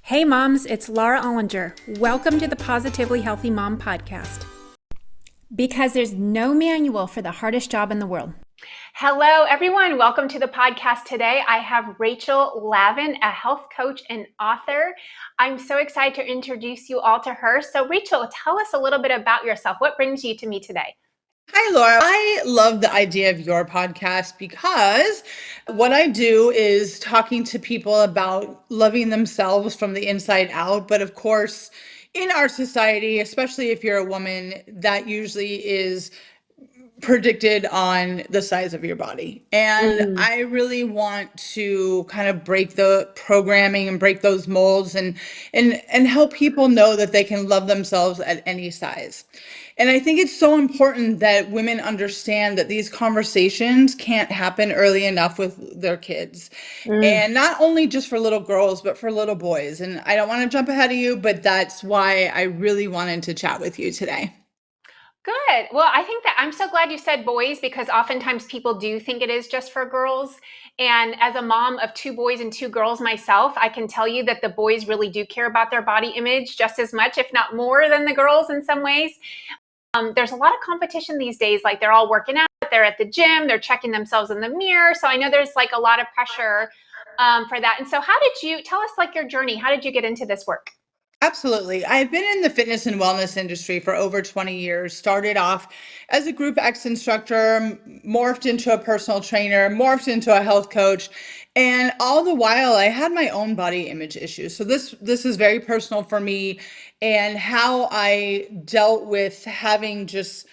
Hey moms, it's Laura Ollinger. Welcome to the Positively Healthy Mom podcast. Because there's no manual for the hardest job in the world. Hello, everyone. Welcome to the podcast today. I have Rachel Lavin, a health coach and author. I'm so excited to introduce you all to her. So, Rachel, tell us a little bit about yourself. What brings you to me today? Hi, Laura. I love the idea of your podcast because what I do is talking to people about loving themselves from the inside out. But of course, in our society, especially if you're a woman, that usually is predicted on the size of your body. And Mm. I really want to kind of break the programming and break those molds and help people know that they can love themselves at any size. And I think it's so important that women understand that these conversations can't happen early enough with their kids. Mm. And not only just for little girls, but for little boys. And I don't want to jump ahead of you, but that's why I really wanted to chat with you today. Good. Well, I think that I'm so glad you said boys because oftentimes people do think it is just for girls. And as a mom of two boys and two girls myself, I can tell you that the boys really do care about their body image just as much, if not more, than the girls in some ways. There's a lot of competition these days. Like they're all working out, they're at the gym, they're checking themselves in the mirror. So I know there's like a lot of pressure for that. And so how did you tell us like your journey? How did you get into this work? Absolutely. I've been in the fitness and wellness industry for over 20 years. Started off as a Group X instructor, morphed into a personal trainer, morphed into a health coach, and all the while I had my own body image issues. So this is very personal for me and how I dealt with having just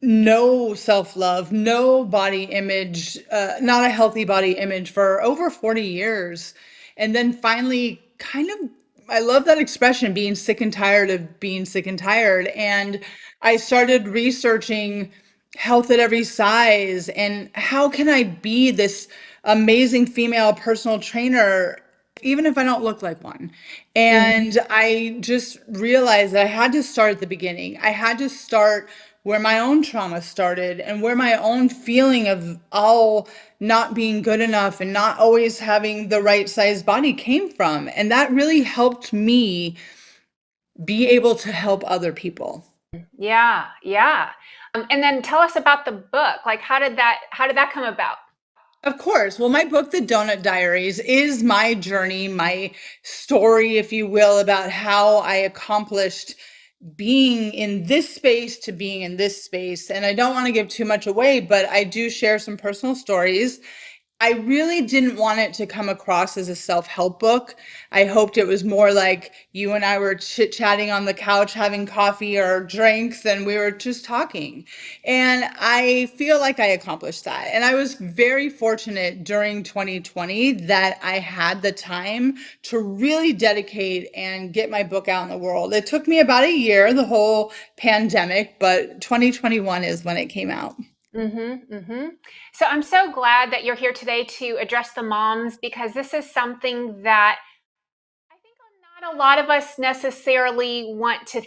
no self-love, no body image, not a healthy body image for over 40 years. And then finally, I love that expression, being sick and tired of being sick and tired. And I started researching health at every size and how can I be this amazing female personal trainer even if I don't look like one. And I just realized that I had to start at the beginning. I had to start where my own trauma started and where my own feeling of all not being good enough and not always having the right size body came from. And that really helped me be able to help other people. Yeah, yeah. And then tell us about the book. Like how did that come about? Of course. Well, my book, The Donut Diaries, is my journey, my story, if you will, about how I accomplished being in this space to being in this space. And I don't want to give too much away, but I do share some personal stories. I really didn't want it to come across as a self-help book. I hoped it was more like you and I were chit-chatting on the couch, having coffee or drinks, and we were just talking. And I feel like I accomplished that. And I was very fortunate during 2020 that I had the time to really dedicate and get my book out in the world. It took me about a year, the whole pandemic, but 2021 is when it came out. Mm-hmm, mm-hmm. So I'm so glad that you're here today to address the moms because this is something that I think not a lot of us necessarily want to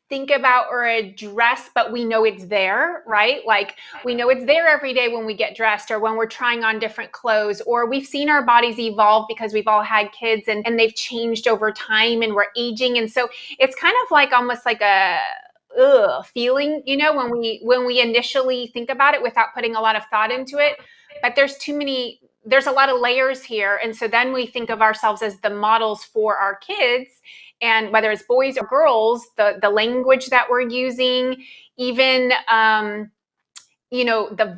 think about or address, but we know it's there, right? Like we know it's there every day when we get dressed or when we're trying on different clothes, or we've seen our bodies evolve because we've all had kids and they've changed over time and we're aging. And so it's kind of like almost like a feeling, when we initially think about it without putting a lot of thought into it. But there's a lot of layers here. And so then we think of ourselves as the models for our kids, and whether it's boys or girls, the language that we're using, even the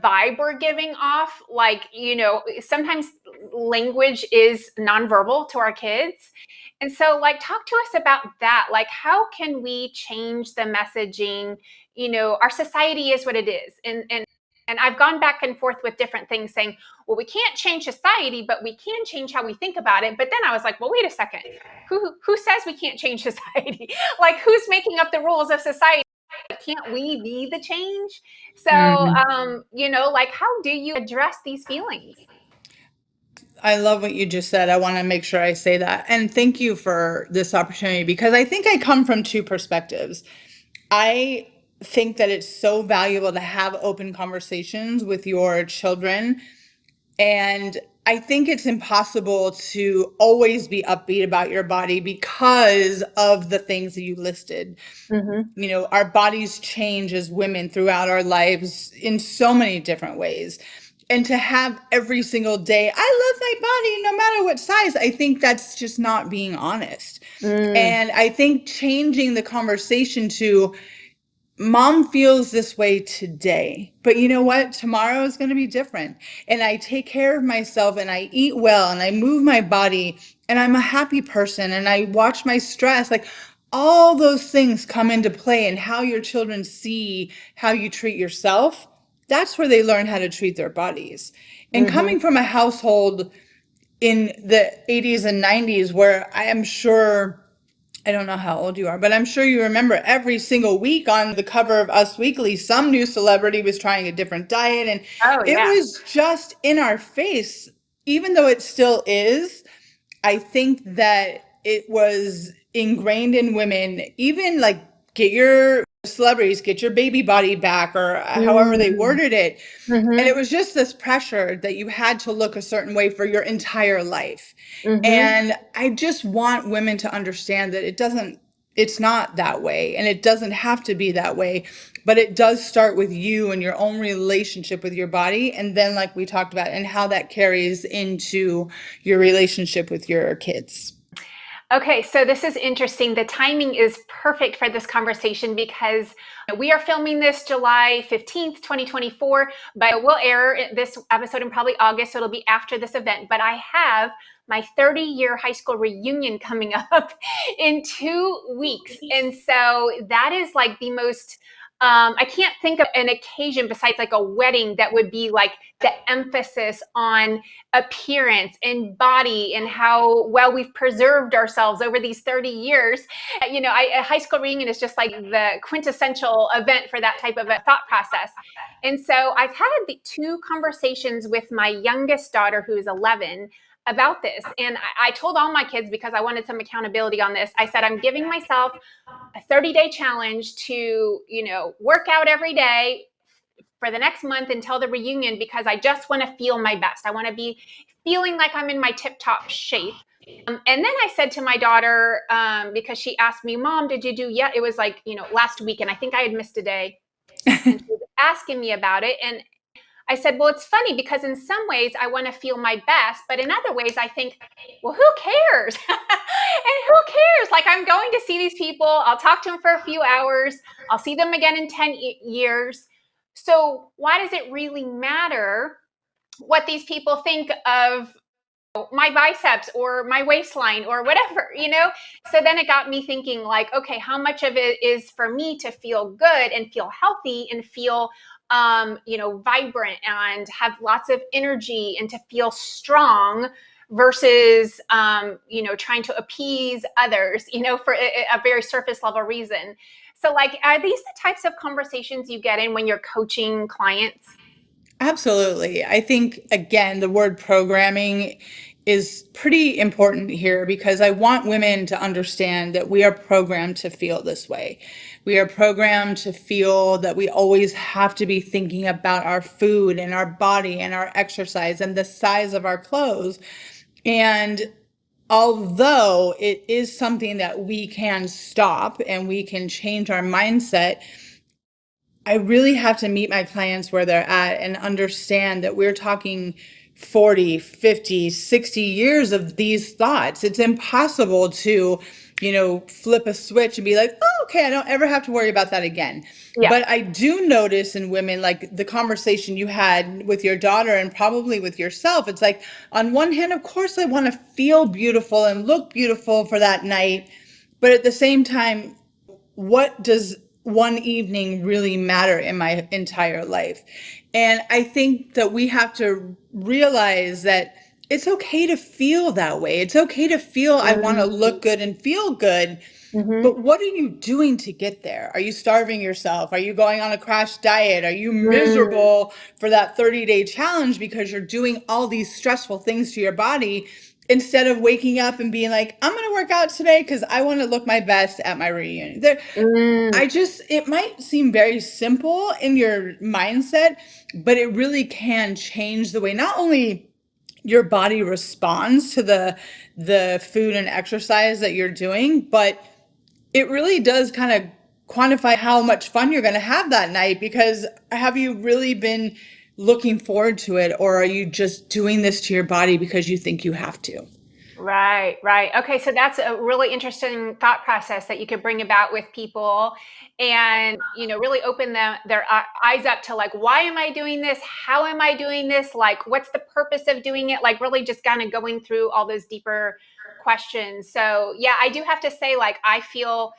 vibe we're giving off, like sometimes language is nonverbal to our kids. And so like talk to us about that. Like how can we change the messaging? Our society is what it is. And I've gone back and forth with different things saying, well, we can't change society, but we can change how we think about it. But then I was like, well, wait a second. Who says we can't change society? Like who's making up the rules of society? Can't we be the change? So, like how do you address these feelings? I love what you just said. I want to make sure I say that. And thank you for this opportunity because I think I come from two perspectives. I think that it's so valuable to have open conversations with your children And I think it's impossible to always be upbeat about your body because of the things that you listed. Mm-hmm. You know, our bodies change as women throughout our lives in so many different ways. And to have every single day, I love my body no matter what size, I think that's just not being honest. Mm, And I think changing the conversation to, Mom feels this way today, but you know what? Tomorrow is going to be different. And I take care of myself and I eat well and I move my body and I'm a happy person and I watch my stress. Like all those things come into play, and how your children see how you treat yourself. That's where they learn how to treat their bodies. And mm-hmm. coming from a household in the 80s and 90s where I am sure, I don't know how old you are, but I'm sure you remember every single week on the cover of Us Weekly, some new celebrity was trying a different diet, and Oh, it yeah. was just in our face, even though it still is. I think that it was ingrained in women, even like get your celebrities, get your baby body back, or however they Mm, worded it. And it mm-hmm. was just this pressure that you had to look a certain way for your entire life. Mm-hmm. And I just want women to understand that it's not that way, and it doesn't have to be that way, but it does start with you and your own relationship with your body. And then, like we talked about, and how that carries into your relationship with your kids. Okay, so this is interesting. The timing is perfect for this conversation because we are filming this July 15th, 2024, but we'll air this episode in probably August, so it'll be after this event. But I have my 30-year high school reunion coming up in 2 weeks. And so that is like the most, I can't think of an occasion besides like a wedding that would be like the emphasis on appearance and body and how well we've preserved ourselves over these 30 years. A high school reunion is just like the quintessential event for that type of a thought process. And so I've had two conversations with my youngest daughter, who's 11, about this. And I told all my kids, because I wanted some accountability on this, I said, I'm giving myself a 30-day challenge to, work out every day for the next month until the reunion, because I just want to feel my best. I want to be feeling like I'm in my tip top shape. And then I said to my daughter, because she asked me, Mom, did you do yet? It was like, last week, and I think I had missed a day. And she was asking me about it. And I said, well, it's funny because in some ways I want to feel my best, but in other ways I think, well, who cares? And who cares? Like, I'm going to see these people. I'll talk to them for a few hours. I'll see them again in 10 years. So why does it really matter what these people think of my biceps or my waistline or whatever, So then it got me thinking, like, okay, how much of it is for me to feel good and feel healthy and feel vibrant and have lots of energy and to feel strong versus trying to appease others, for a very surface level reason. So, like, are these the types of conversations you get in when you're coaching clients? Absolutely. I think, again, the word programming is pretty important here, because I want women to understand that we are programmed to feel this way. We are programmed to feel that we always have to be thinking about our food and our body and our exercise and the size of our clothes. And although it is something that we can stop and we can change our mindset, I really have to meet my clients where they're at and understand that we're talking 40, 50, 60 years of these thoughts. It's impossible to, flip a switch and be like, oh, okay, I don't ever have to worry about that again. Yeah. But I do notice in women, like the conversation you had with your daughter and probably with yourself, it's like, on one hand, of course, I want to feel beautiful and look beautiful for that night. But at the same time, what does one evening really matter in my entire life? And I think that we have to realize that it's okay to feel that way. It's okay to feel I want to look good and feel good. Mm-hmm. But what are you doing to get there? Are you starving yourself? Are you going on a crash diet? Are you Mm, miserable for that 30-day challenge because you're doing all these stressful things to your body, instead of waking up and being like, I'm going to work out today because I want to look my best at my reunion? mm, It might seem very simple in your mindset, but it really can change the way not only your body responds to the food and exercise that you're doing, but it really does kind of quantify how much fun you're going to have that night, because have you really been looking forward to it, or are you just doing this to your body because you think you have to? Right, right. Okay, so that's a really interesting thought process that you could bring about with people and, really open their eyes up to like, why am I doing this? How am I doing this? Like, what's the purpose of doing it? Like, really just kind of going through all those deeper questions. So, yeah, I do have to say, like, I feel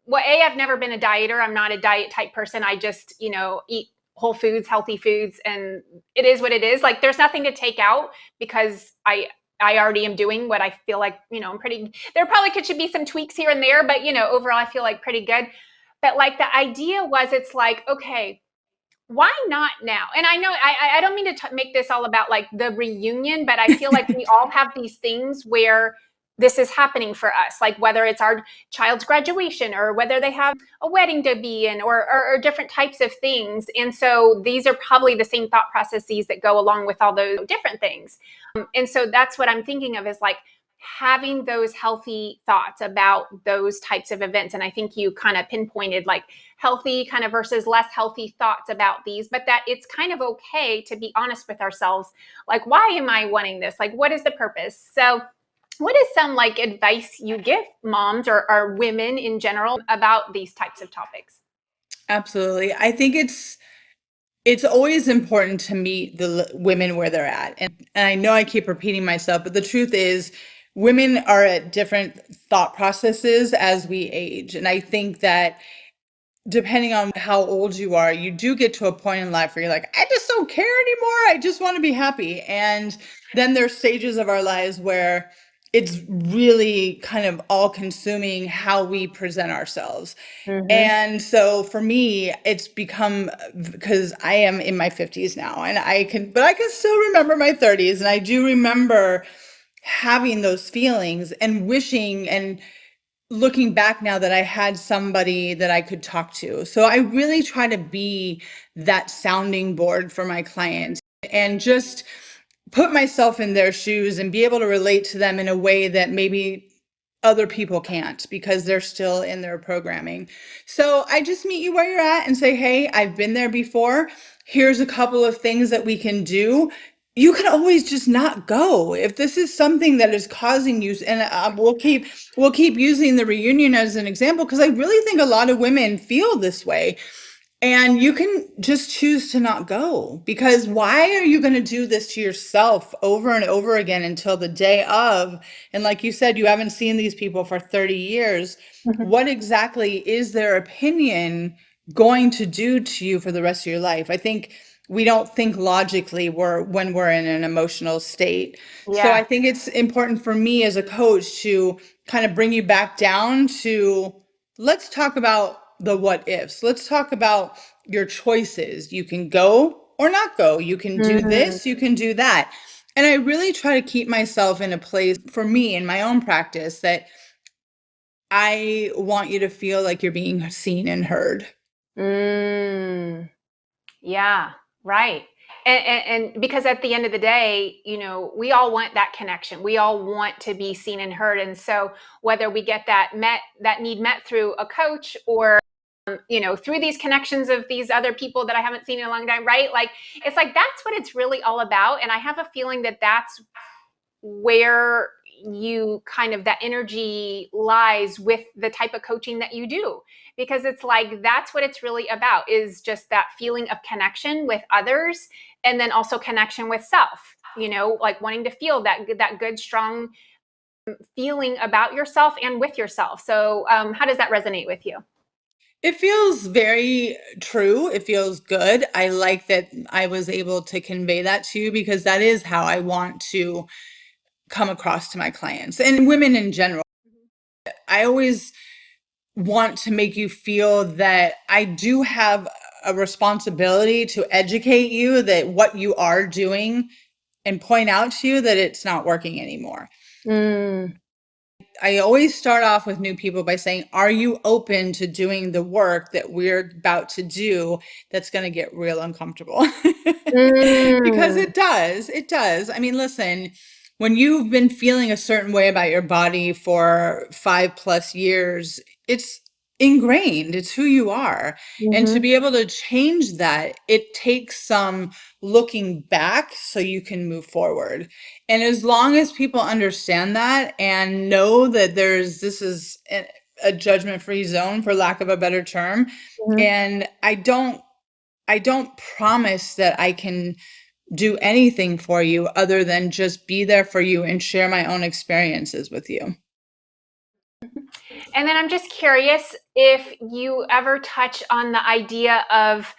well, I've never been a dieter. I'm not a diet type person. I just, eat whole foods, healthy foods, and it is what it is. Like there's nothing to take out because I already am doing what I feel like, I'm pretty there probably should be some tweaks here and there, but overall I feel like pretty good. But like the idea was it's like, okay, why not now? And I know I don't mean to make this all about like the reunion, but I feel like we all have these things where this is happening for us, like whether it's our child's graduation or whether they have a wedding to be in or different types of things. And so these are probably the same thought processes that go along with all those different things. And so that's what I'm thinking of is like having those healthy thoughts about those types of events. And I think you kind of pinpointed like healthy kind of versus less healthy thoughts about these, but that it's kind of okay to be honest with ourselves. Like, why am I wanting this? Like, what is the purpose? So what is some like advice you give moms or women in general about these types of topics? Absolutely. I think it's always important to meet the women where they're at. And I know I keep repeating myself, but the truth is women are at different thought processes as we age. And I think that depending on how old you are, you do get to a point in life where you're like, I just don't care anymore. I just want to be happy. And then there's stages of our lives where it's really kind of all consuming how we present ourselves. Mm-hmm. And so for me, it's become because I am in my 50s now and but I can still remember my 30s. And I do remember having those feelings and wishing and looking back now that I had somebody that I could talk to. So I really try to be that sounding board for my clients and just put myself in their shoes and be able to relate to them in a way that maybe other people can't because they're still in their programming. So I just meet you where you're at and say, hey, I've been there before. Here's a couple of things that we can do. You can always just not go if this is something that is causing you. And we'll keep using the reunion as an example because I really think a lot of women feel this way. And you can just choose to not go because why are you going to do this to yourself over and over again until the day of? And like you said, you haven't seen these people for 30 years. What exactly is their opinion going to do to you for the rest of your life? I think we don't think logically when we're in an emotional state. So I Yeah. think it's important for me as a coach to kind of bring you back down to let's talk about the what ifs. Let's talk about your choices. You can go or not go. You can do Mm, this, you can do that. And I really try to keep myself in a place for me in my own practice that I want you to feel like you're being seen and heard. mm. Yeah, right. And because at the end of the day, we all want that connection. We all want to be seen and heard. And so whether we get that need met through a coach or through these connections of these other people that I haven't seen in a long time, right? Like it's like that's what it's really all about. And I have a feeling that that's where you kind of that energy lies with the type of coaching that you do, because it's like that's what it's really about, is just that feeling of connection with others and then also connection with self, like wanting to feel that good strong feeling about yourself and with yourself. So how does that resonate with you? It feels very true. It feels good. I like that I was able to convey that to you because that is how I want to come across to my clients and women in general. I always want to make you feel that I do have a responsibility to educate you that what you are doing and point out to you that it's not working anymore. Mm, I always start off with new people by saying, are you open to doing the work that we're about to do that's going to get real uncomfortable? Because Mm. it does. It does. I mean, listen, when you've been feeling a certain way about your body for 5+ years, it's ingrained. It's who you are. And to Mhm. be able to change that, it takes some looking back so you can move forward. And as long as people understand that and know that this is a judgment-free zone, for lack of a better term, Mhm. and I don't promise that I can do anything for you other than just be there for you and share my own experiences with you. And then I'm just curious if you ever touch on the idea of,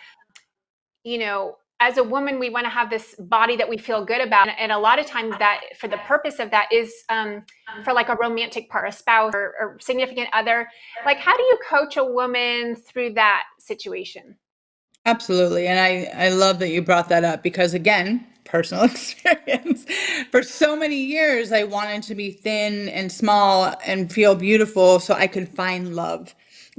as a woman, we want to have this body that we feel good about. And a lot of times that for the purpose of that is for like a romantic part, a spouse or significant other. Like, how do you coach a woman through that situation? Absolutely. And I love that you brought that up because, again, personal experience. For so many years, I wanted to be thin and small and feel beautiful so I could find love.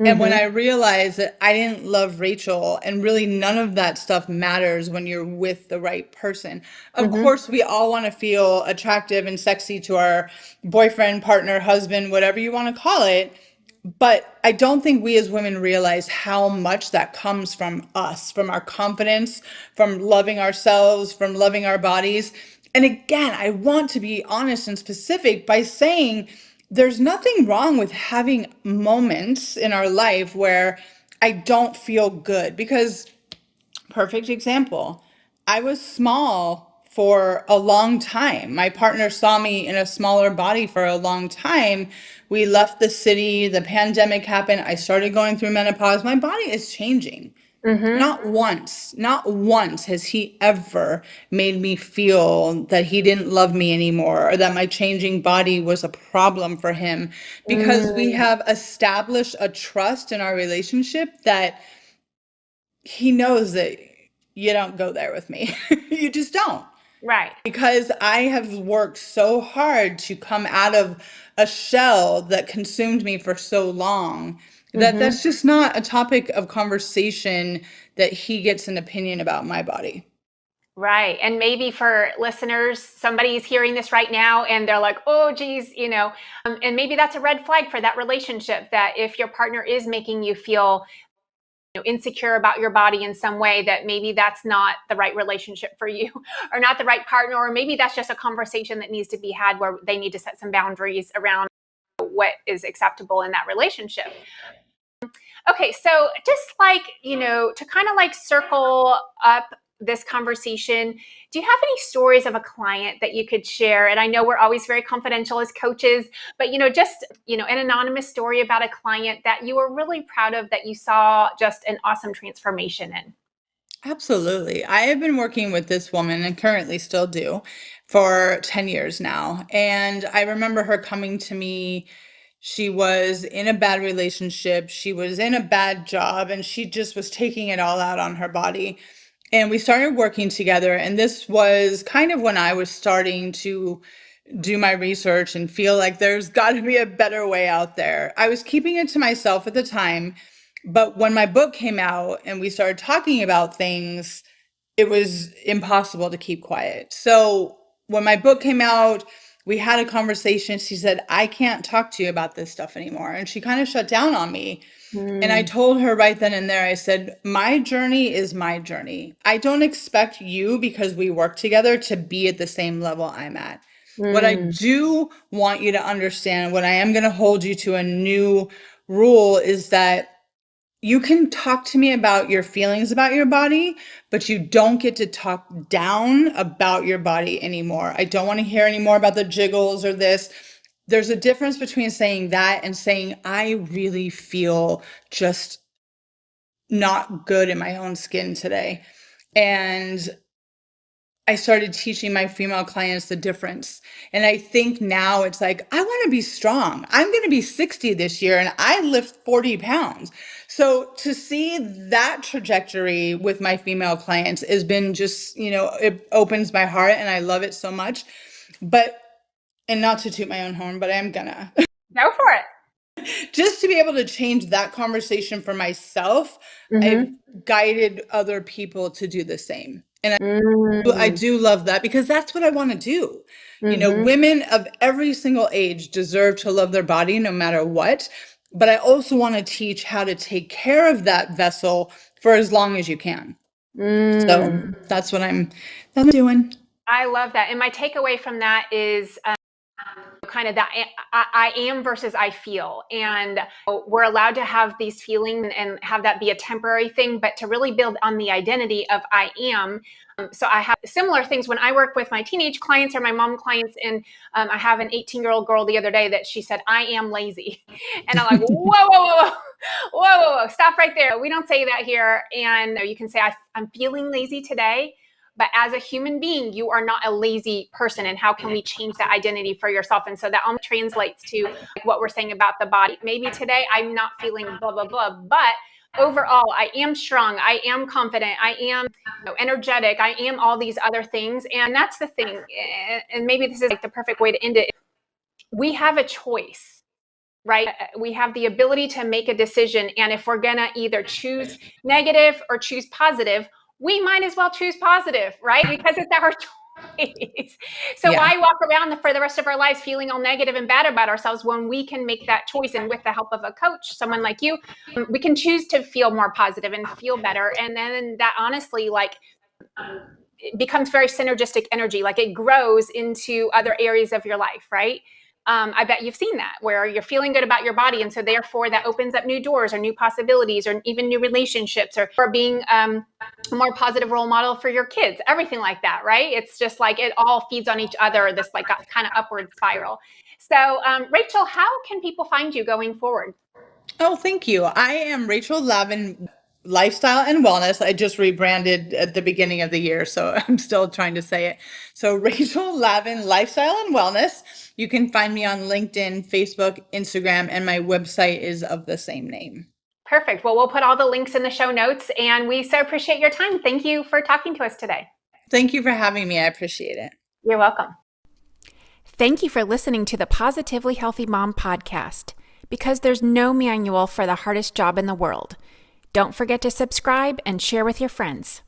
And when Mm-hmm. I realized that I didn't love Rachel, and really none of that stuff matters when you're with the right person. Of Mm-hmm. course, we all want to feel attractive and sexy to our boyfriend, partner, husband, whatever you want to call it. But I don't think we as women realize how much that comes from us, from our confidence, from loving ourselves, from loving our bodies. And again, I want to be honest and specific by saying there's nothing wrong with having moments in our life where I don't feel good because perfect example. I was small for a long time. My partner saw me in a smaller body for a long time. We left the city, the pandemic happened. I started going through menopause. My body is changing. Mm-hmm. Not once has he ever made me feel that he didn't love me anymore or that my changing body was a problem for him because we Mm. have established a trust in our relationship that he knows that you don't go there with me. You just don't. Right. Because I have worked so hard to come out of a shell that consumed me for so long that Mm-hmm. that's just not a topic of conversation that he gets an opinion about my body. Right. And maybe for listeners, somebody's hearing this right now and they're like, oh, geez, and maybe that's a red flag for that relationship, that if your partner is making you feel insecure about your body in some way, that maybe that's not the right relationship for you or not the right partner, or maybe that's just a conversation that needs to be had where they need to set some boundaries around what is acceptable in that relationship. Okay, so just like, to kind of like circle up this conversation, do you have any stories of a client that you could share? And I know we're always very confidential as coaches, but just, an anonymous story about a client that you were really proud of, that you saw just an awesome transformation in. Absolutely. I have been working with this woman and currently still do for 10 years now. And I remember her coming to me. She was in a bad relationship, she was in a bad job, and she just was taking it all out on her body. And we started working together. And this was kind of when I was starting to do my research and feel like there's got to be a better way out there. I was keeping it to myself at the time. But when my book came out and we started talking about things, it was impossible to keep quiet. So when my book came out, we had a conversation. She said, I can't talk to you about this stuff anymore. And she kind of shut down on me. And I Mm, told her right then and there, I said, my journey is my journey. I don't expect you, because we work together, to be at the same level I'm at. What I mm, do want you to understand, what I am going to hold you to a new rule, is that you can talk to me about your feelings about your body, but you don't get to talk down about your body anymore. I don't want to hear any more about the jiggles or this. There's a difference between saying that and saying, I really feel just not good in my own skin today. And I started teaching my female clients the difference. And I think now it's like, I want to be strong. I'm going to be 60 this year and I lift 40 pounds. So to see that trajectory with my female clients has been just, it opens my heart and I love it so much. But, and not to toot my own horn, but I'm gonna. Go for it. Just to be able to change that conversation for myself, I've guided other people to do the same. And I Mm. do love that because that's what I want to do. Mm-hmm. Women of every single age deserve to love their body no matter what. But I also want to teach how to take care of that vessel for as long as you can. So that's what I'm doing. I love that. And my takeaway from that is kind of that I am versus I feel. And we're allowed to have these feelings and have that be a temporary thing, but to really build on the identity of I am. So I have similar things when I work with my teenage clients or my mom clients. And I have an 18-year-old girl the other day that she said, I am lazy. And I'm like, whoa, stop right there. We don't say that here. And you can say, I'm feeling lazy today. But as a human being, you are not a lazy person. And how can we change that identity for yourself? And so that almost translates to what we're saying about the body. Maybe today I'm not feeling blah, blah, blah, but overall, I am strong. I am confident. I am energetic. I am all these other things. And that's the thing. And maybe this is like the perfect way to end it. We have a choice, right? We have the ability to make a decision. And if we're going to either choose negative or choose positive, we might as well choose positive, right? Because it's our choice. So Yeah. why walk around for the rest of our lives feeling all negative and bad about ourselves when we can make that choice? And with the help of a coach, someone like you, we can choose to feel more positive and feel better. And then that honestly, it becomes very synergistic energy. Like it grows into other areas of your life, right? I bet you've seen that where you're feeling good about your body. And so therefore that opens up new doors or new possibilities or even new relationships or being a more positive role model for your kids, everything like that, right? It's just like it all feeds on each other, this like kind of upward spiral. So Rachel, how can people find you going forward? Oh, thank you. I am Rachel Lavin, Lifestyle and Wellness. I just rebranded at the beginning of the year, so I'm still trying to say it. So, Rachel Lavin, Lifestyle and Wellness. You can find me on LinkedIn, Facebook, Instagram, and my website is of the same name. Perfect. Well, we'll put all the links in the show notes, and we so appreciate your time. Thank you for talking to us today. Thank you for having me. I appreciate it. You're welcome. Thank you for listening to the Positively Healthy Mom podcast, because there's no manual for the hardest job in the world. Don't forget to subscribe and share with your friends.